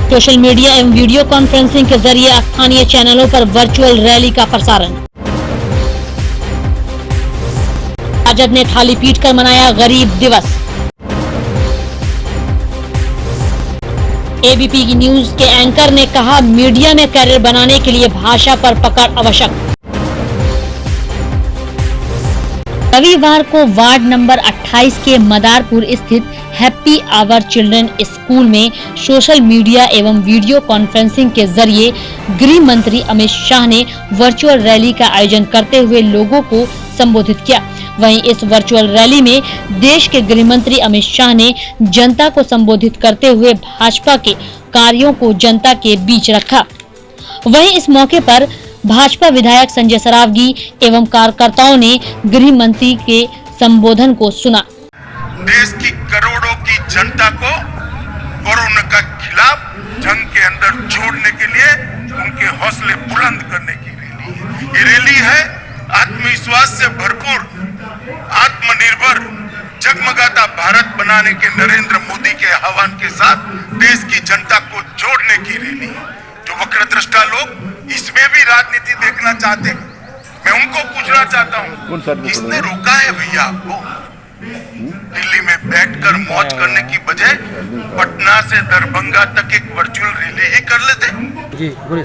Social media एवं video conferencing के जरिए स्थानीय चैनलों पर वर्चुअल रैली का प्रसारण। राजद ने थाली पीटकर मनाया गरीब दिवस। एबीपी की न्यूज के एंकर ने कहा, मीडिया में कैरियर बनाने के लिए भाषा पर पकड़ आवश्यक। रविवार को वार्ड नंबर 28 के मदारपुर स्थित हैप्पी आवर चिल्ड्रन स्कूल में सोशल मीडिया एवं वीडियो कॉन्फ्रेंसिंग के जरिए गृह मंत्री अमित शाह ने वर्चुअल रैली का आयोजन करते हुए लोगों को संबोधित किया। वहीं इस वर्चुअल रैली में देश के गृह मंत्री अमित शाह ने जनता को संबोधित करते हुए भाजपा के कार्यों को जनता के बीच रखा। वहीं इस मौके पर भाजपा विधायक संजय सरावगी एवं कार्यकर्ताओं ने गृह मंत्री के संबोधन को सुना। देश की करोड़ों की जनता को कोरोना के खिलाफ जंग के अंदर छोड़ने के लिए उनके हौसले बुलंद करने की रैली है। ये रैली है आत्मविश्वास से भरपूर, आत्मनिर्भर, जगमगाता भारत बनाने के नरेंद्र मोदी के आह्वान के साथ देश की जनता को जोड़ने की रैली है। जो वक्रदृष्टा लोग इसमें भी राजनीति देखना चाहते हैं, मैं उनको पूछना चाहता हूँ, किसने रोका है भैया आपको? दिल्ली में बैठकर मौज करने की बजाय पटना से दरभंगा तक एक वर्चुअल रैली ही कर लेते। जी बोलिए।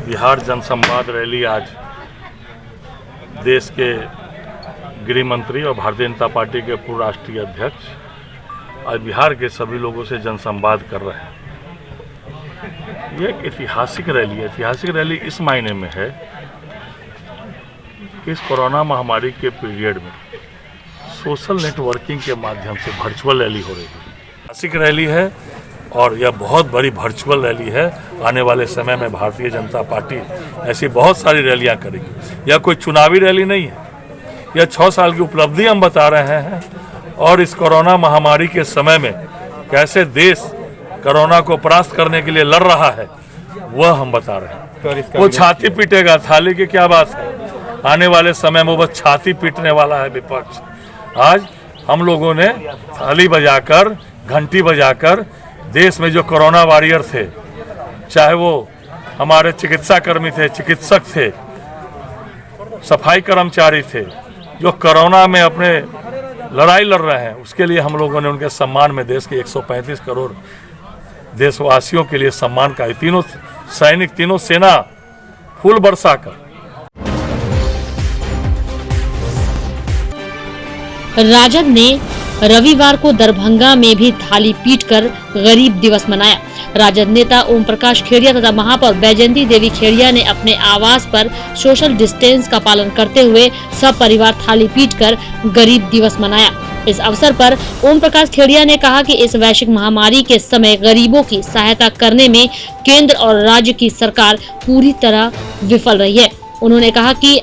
बिहार जनसंवाद रैली आज देश के गृह मंत्री और भारतीय जनता पार्टी के पूर्व राष्ट्रीय अध्यक्ष आज बिहार के सभी लोगों से जनसंवाद कर रहे हैं। ये एक ऐतिहासिक रैली है। ऐतिहासिक रैली इस मायने में है कि इस कोरोना महामारी के पीरियड में सोशल नेटवर्किंग के माध्यम से वर्चुअल रैली हो रही है। ऐतिहासिक रैली है और यह बहुत बड़ी वर्चुअल रैली है। आने वाले समय में भारतीय जनता पार्टी ऐसी बहुत सारी रैलियां करेगी। यह कोई चुनावी रैली नहीं है, यह 6 साल की उपलब्धि हम बता रहे हैं और इस कोरोना महामारी के समय में कैसे देश कोरोना को परास्त करने के लिए लड़ रहा है वह हम बता रहे हैं। वो छाती पीटेगा, थाली की क्या बात है। आने वाले समय में वो बस छाती पीटने वाला है विपक्ष। आज हम लोगों ने थाली बजाकर, घंटी बजाकर देश में जो कोरोना वॉरियर थे, चाहे वो हमारे चिकित्सा कर्मी थे, चिकित्सक थे, सफाई कर्मचारी थे, जो कोरोना में अपने लड़ाई लड़ रहे हैं, उसके लिए हम लोगों ने उनके सम्मान में देश के 135 करोड़ देशवासियों के लिए सम्मान का तीनों सैनिक, तीनों सेना फूल बरसाकर। राजद ने रविवार को दरभंगा में भी थाली पीटकर गरीब दिवस मनाया। राजद नेता ओम प्रकाश खेड़िया तथा महापौर बैजयंती देवी खेड़िया ने अपने आवास पर सोशल डिस्टेंस का पालन करते हुए सब परिवार थाली पीटकर गरीब दिवस मनाया। इस अवसर पर ओम प्रकाश खेड़िया ने कहा कि इस वैश्विक महामारी के समय गरीबों की सहायता करने में केंद्र और राज्य की सरकार पूरी तरह विफल रही है। उन्होंने कहा कि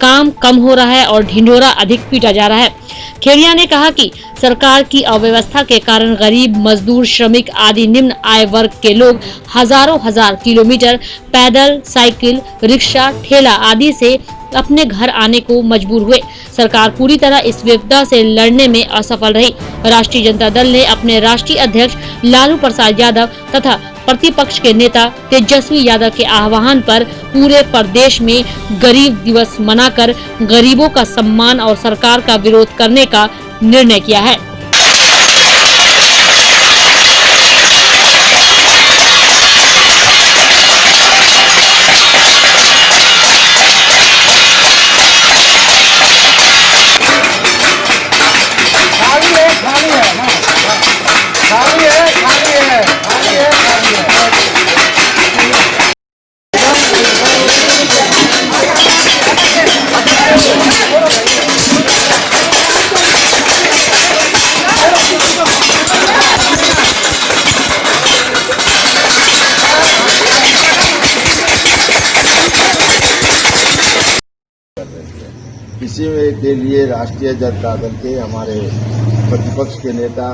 काम कम हो रहा है और ढिंढोरा अधिक पीटा जा रहा है। खेड़िया ने कहा कि सरकार की अव्यवस्था के कारण गरीब, मजदूर, श्रमिक आदि निम्न आय वर्ग के लोग हजारों हजार किलोमीटर पैदल, साइकिल, रिक्शा, ठेला आदि से अपने घर आने को मजबूर हुए। सरकार पूरी तरह इस विपदा से लड़ने में असफल रही। राष्ट्रीय जनता दल ने अपने राष्ट्रीय अध्यक्ष लालू प्रसाद यादव तथा प्रतिपक्ष के नेता तेजस्वी यादव के आह्वान पर पूरे प्रदेश में गरीब दिवस मनाकर गरीबों का सम्मान और सरकार का विरोध करने का निर्णय किया है। इसी के लिए राष्ट्रीय जनता दल के हमारे प्रतिपक्ष के नेता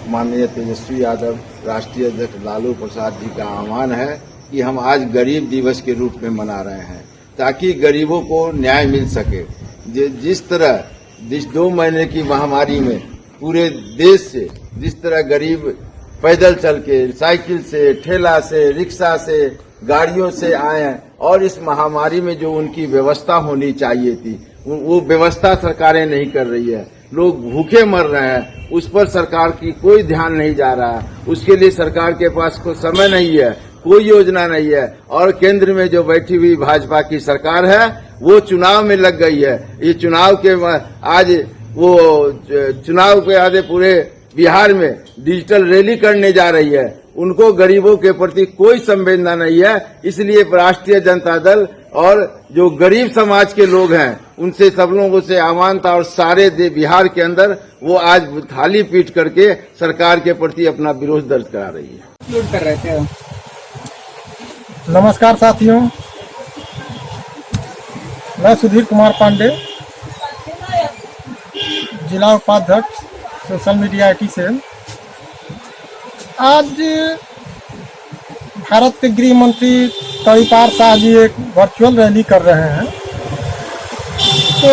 माननीय तेजस्वी यादव, राष्ट्रीय अध्यक्ष लालू प्रसाद जी का आह्वान है कि हम आज गरीब दिवस के रूप में मना रहे हैं ताकि गरीबों को न्याय मिल सके। जिस तरह 2 महीने की महामारी में पूरे देश से जिस तरह गरीब पैदल चल के, साइकिल से, ठेला से, रिक्शा से, गाड़ियों से आए हैं और इस महामारी में जो उनकी व्यवस्था होनी चाहिए थी वो व्यवस्था सरकारें नहीं कर रही है। लोग भूखे मर रहे हैं, उस पर सरकार की कोई ध्यान नहीं जा रहा है। उसके लिए सरकार के पास कोई समय नहीं है, कोई योजना नहीं है। और केंद्र में जो बैठी हुई भाजपा की सरकार है वो चुनाव में लग गई है। ये चुनाव के आज वो चुनाव के आगे पूरे बिहार में डिजिटल रैली करने जा रही है। उनको गरीबों के प्रति कोई संवेदना नहीं है। इसलिए राष्ट्रीय जनता दल और जो गरीब समाज के लोग हैं उनसे सब लोगों से आह्वान था और सारे बिहार के अंदर वो आज थाली पीट करके सरकार के प्रति अपना विरोध दर्ज करा रही है। कर रहे थे। नमस्कार साथियों, मैं सुधीर कुमार पांडे, जिला उपाध्यक्ष सोशल मीडिया IT सेल। आज भारत के गृह मंत्री तड़ीपार शाह जी एक वर्चुअल रैली कर रहे हैं, तो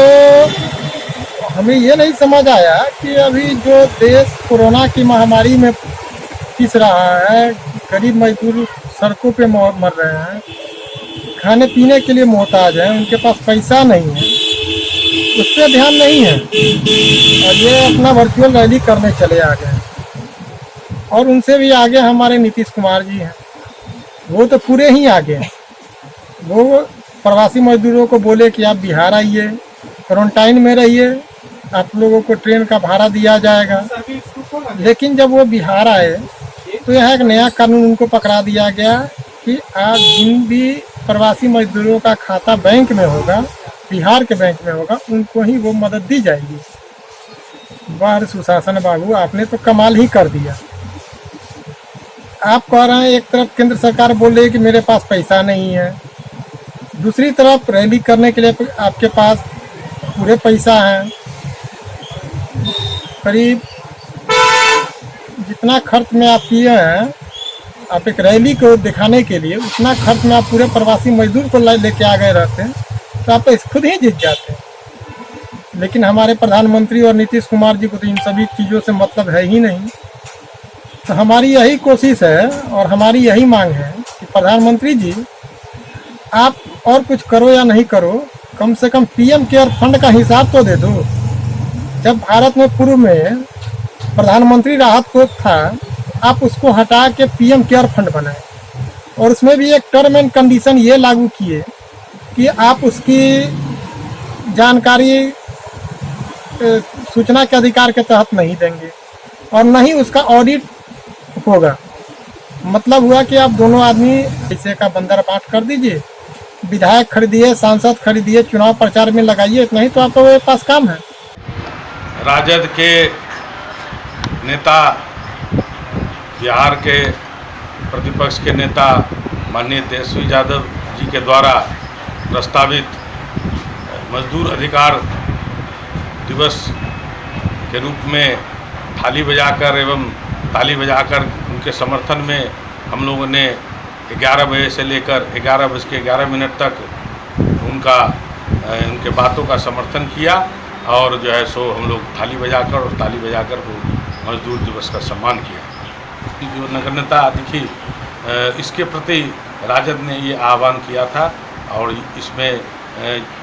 हमें ये नहीं समझ आया कि अभी जो देश कोरोना की महामारी में पिस रहा है, गरीब मजदूर सड़कों पे मर रहे हैं, खाने पीने के लिए मोहताज हैं, उनके पास पैसा नहीं है, उस पर ध्यान नहीं है और ये अपना वर्चुअल रैली करने चले आ गए। और उनसे भी आगे हमारे नीतीश कुमार जी हैं, वो तो पूरे ही आगे हैं। वो प्रवासी मजदूरों को बोले कि आप बिहार आइए, क्वारंटाइन में रहिए, आप लोगों को ट्रेन का भाड़ा दिया जाएगा। लेकिन जब वो बिहार आए तो यहाँ एक नया कानून उनको पकड़ा दिया गया कि आज जिन भी प्रवासी मजदूरों का खाता बैंक में होगा, बिहार के बैंक में होगा, उनको ही वो मदद दी जाएगी। वाह सुशासन बाबू, आपने तो कमाल ही कर दिया। आप कह रहे हैं एक तरफ केंद्र सरकार बोल रही है कि मेरे पास पैसा नहीं है, दूसरी तरफ रैली करने के लिए आपके पास पूरे पैसा है। करीब जितना खर्च में आप किए हैं, आप एक रैली को दिखाने के लिए उतना खर्च में आप पूरे प्रवासी मजदूर को लेके आ गए रहते तो आप खुद ही जीत जाते। लेकिन हमारे प्रधानमंत्री और नीतीश कुमार जी को तो इन सभी चीज़ों से मतलब है ही नहीं। तो हमारी यही कोशिश है और हमारी यही मांग है कि प्रधानमंत्री जी आप और कुछ करो या नहीं करो, कम से कम PM केयर फंड का हिसाब तो दे दो। जब भारत में पूर्व में प्रधानमंत्री राहत कोष था, आप उसको हटा के PM केयर फंड बनाए और उसमें भी एक टर्म एंड कंडीशन ये लागू किए कि आप उसकी जानकारी सूचना के अधिकार के तहत नहीं देंगे और न ही उसका ऑडिट होगा। मतलब हुआ कि आप दोनों आदमी पैसे का बंदर पाठ कर दीजिए, विधायक खरीदिए, सांसद खरीदिए, चुनाव प्रचार में लगाइए, इतना ही तो आपके पास काम है। राजद के नेता, बिहार के प्रतिपक्ष के नेता माननीय तेजस्वी यादव जी के द्वारा प्रस्तावित मजदूर अधिकार दिवस के रूप में थाली बजाकर उनके समर्थन में हम लोगों ने 11 बजे से लेकर 11:11 तक उनके बातों का समर्थन किया और जो है सो हम लोग ताली बजाकर वो मजदूर दिवस का सम्मान किया। जो नगण्यता दिखी, इसके प्रति राजद ने ये आह्वान किया था और इसमें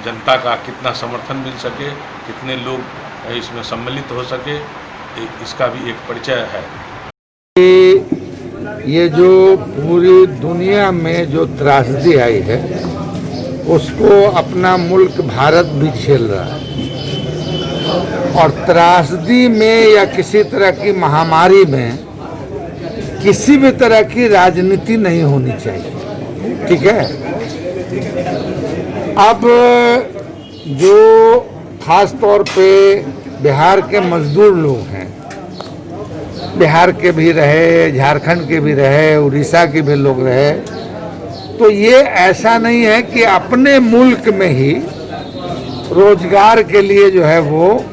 जनता का कितना समर्थन मिल सके, कितने लोग इसमें सम्मिलित हो सके, इसका भी एक परिचय है। ये जो पूरी दुनिया में जो त्रासदी आई है उसको अपना मुल्क भारत भी झेल रहा है और त्रासदी में या किसी तरह की महामारी में किसी भी तरह की राजनीति नहीं होनी चाहिए, ठीक है। अब जो खास तौर पे बिहार के मजदूर लोग हैं, बिहार के भी रहे, झारखंड के भी रहे, उड़ीसा के भी लोग रहे, तो ये ऐसा नहीं है कि अपने मुल्क में ही रोजगार के लिए जो है वो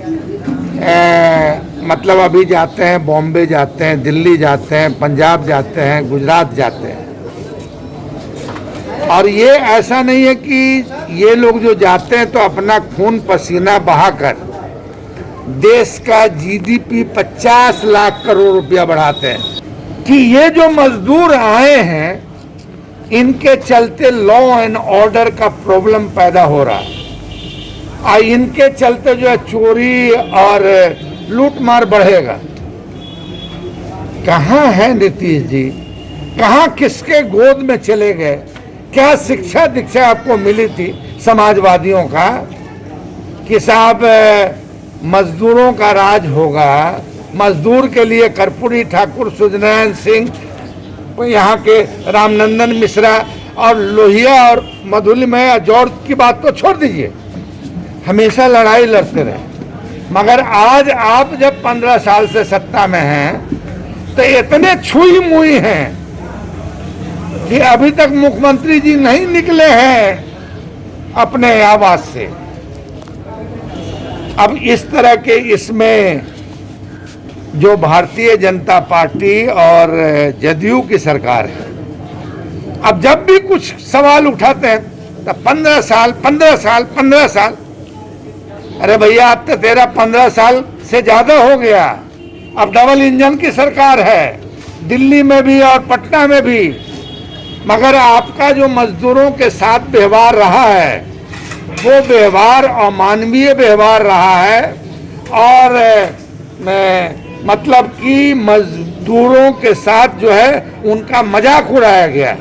मतलब अभी जाते हैं, बॉम्बे जाते हैं, दिल्ली जाते हैं, पंजाब जाते हैं, गुजरात जाते हैं। और ये ऐसा नहीं है कि ये लोग जो जाते हैं तो अपना खून पसीना बहाकर देश का GDP 50 लाख करोड़ रुपया बढ़ाते हैं। कि ये जो मजदूर आए हैं इनके चलते लॉ एंड ऑर्डर का प्रॉब्लम पैदा हो रहा है, और इनके चलते जो है चोरी और लूटमार बढ़ेगा। कहाँ है नीतीश जी? कहाँ किसके गोद में चले गए? क्या शिक्षा दीक्षा आपको मिली थी समाजवादियों का कि साहब मजदूरों का राज होगा, मजदूर के लिए कर्पूरी ठाकुर, सुजनैन सिंह, यहाँ के रामनंदन मिश्रा और लोहिया और मधुलिमय जॉर्ज की बात तो छोड़ दीजिए, हमेशा लड़ाई लड़ते रहे। मगर आज आप जब 15 साल से सत्ता में हैं तो इतने छुई मुई हैं कि अभी तक मुख्यमंत्री जी नहीं निकले हैं अपने आवास से। अब इस तरह के इसमें जो भारतीय जनता पार्टी और जदयू की सरकार है, अब जब भी कुछ सवाल उठाते हैं तो 15 साल। अरे भैया अब तो तेरा 15 साल से ज्यादा हो गया। अब डबल इंजन की सरकार है, दिल्ली में भी और पटना में भी, मगर आपका जो मजदूरों के साथ व्यवहार रहा है वो व्यवहार अमानवीय व्यवहार रहा है, और मतलब कि मजदूरों के साथ जो है उनका मजाक उड़ाया गया।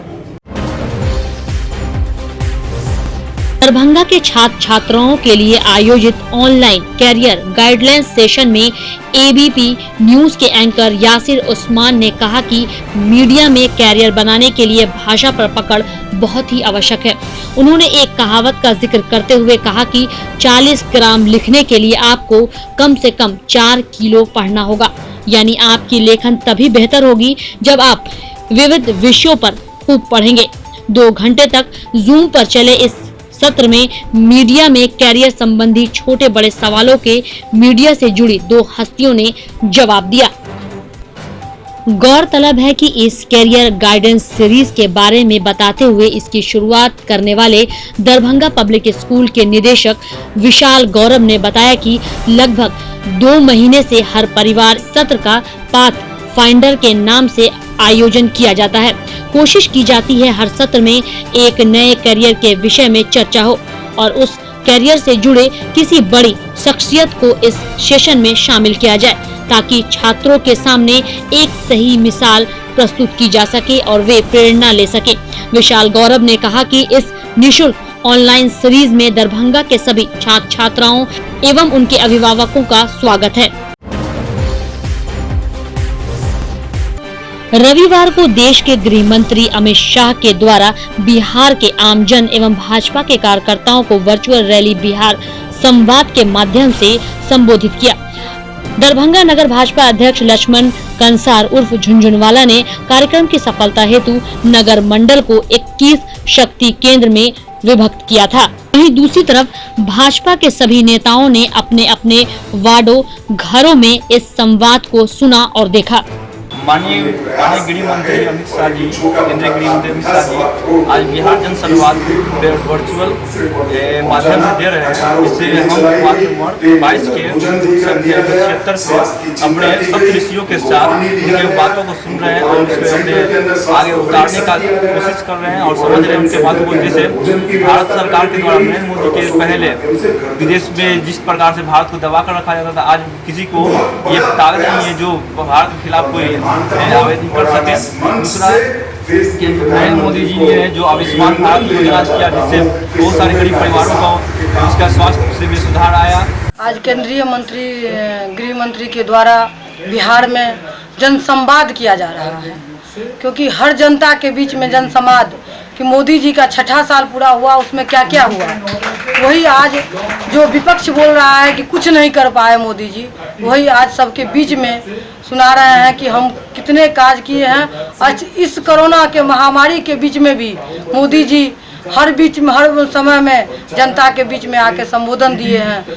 दरभंगा के छात्र छात्राओं के लिए आयोजित ऑनलाइन कैरियर गाइडलाइंस सेशन में एबीपी न्यूज के एंकर यासिर उस्मान ने कहा कि मीडिया में कैरियर बनाने के लिए भाषा पर पकड़ बहुत ही आवश्यक है। उन्होंने एक कहावत का जिक्र करते हुए कहा कि 40 ग्राम लिखने के लिए आपको कम से कम 4 किलो पढ़ना होगा। यानी आपकी लेखन तभी बेहतर होगी जब आप विविध विषयों पर खूब पढ़ेंगे। 2 घंटे तक जूम पर चले इस सत्र में मीडिया में कैरियर संबंधी छोटे बड़े सवालों के मीडिया से जुड़ी 2 हस्तियों ने जवाब दिया। गौरतलब है कि इस कैरियर गाइडेंस सीरीज के बारे में बताते हुए इसकी शुरुआत करने वाले दरभंगा पब्लिक स्कूल के निदेशक विशाल गौरव ने बताया कि लगभग 2 महीने से हर परिवार सत्र का पाथ फाइंडर के नाम से आयोजन किया जाता है। कोशिश की जाती है हर सत्र में एक नए करियर के विषय में चर्चा हो और उस करियर से जुड़े किसी बड़ी शख्सियत को इस सेशन में शामिल किया जाए, ताकि छात्रों के सामने एक सही मिसाल प्रस्तुत की जा सके और वे प्रेरणा ले सके। विशाल गौरव ने कहा कि इस निःशुल्क ऑनलाइन सीरीज में दरभंगा के सभी छात्र छात्राओं एवं उनके अभिभावकों का स्वागत है। रविवार को देश के गृह मंत्री अमित शाह के द्वारा बिहार के आमजन एवं भाजपा के कार्यकर्ताओं को वर्चुअल रैली बिहार संवाद के माध्यम से संबोधित किया। दरभंगा नगर भाजपा अध्यक्ष लक्ष्मण कंसार उर्फ झुनझुनवाला ने कार्यक्रम की सफलता हेतु नगर मंडल को 21 शक्ति केंद्र में विभक्त किया था। वहीं दूसरी तरफ भाजपा के सभी नेताओं ने अपने अपने वार्डों घरों में इस संवाद को सुना और देखा। माननीय गृह मंत्री अमित शाह जी, केंद्रीय गृह मंत्री अमित शाह जी आज बिहार जन संवाद वर्चुअल माध्यम से दे रहे हैं। इससे हम वार्ड नंबर 22 के 76 से अपने सब ऋषियों के साथ उनके बातों को सुन रहे हैं और उसको अपने आगे उतारने का कोशिश कर रहे हैं और समझ रहे हैं उनके बातों को। जैसे भारत सरकार के द्वारा नरेंद्र मोदी के पहले विदेश में जिस प्रकार से भारत को दबा कर रखा जाता था, आज किसी को ये ताकत नहीं है जो भारत के खिलाफ कोई आवेदन कर सके। दूसरा नरेंद्र मोदी जी ने जो आयुष्मान भारत योजना किया, जिससे बहुत सारे गरीब परिवारों को उसका स्वास्थ्य से भी सुधार आया। आज केंद्रीय मंत्री गृह मंत्री के द्वारा बिहार में जनसंवाद किया जा रहा है, क्योंकि हर जनता के बीच में जनसंवाद कि मोदी जी का 6ठा साल पूरा हुआ, उसमें क्या क्या हुआ, वही आज जो विपक्ष बोल रहा है कि कुछ नहीं कर पाए मोदी जी, वही आज सबके बीच में सुना रहे हैं कि हम कितने काज किए हैं। आज इस कोरोना के महामारी के बीच में भी मोदी जी हर समय में जनता के बीच में आके संबोधन दिए हैं।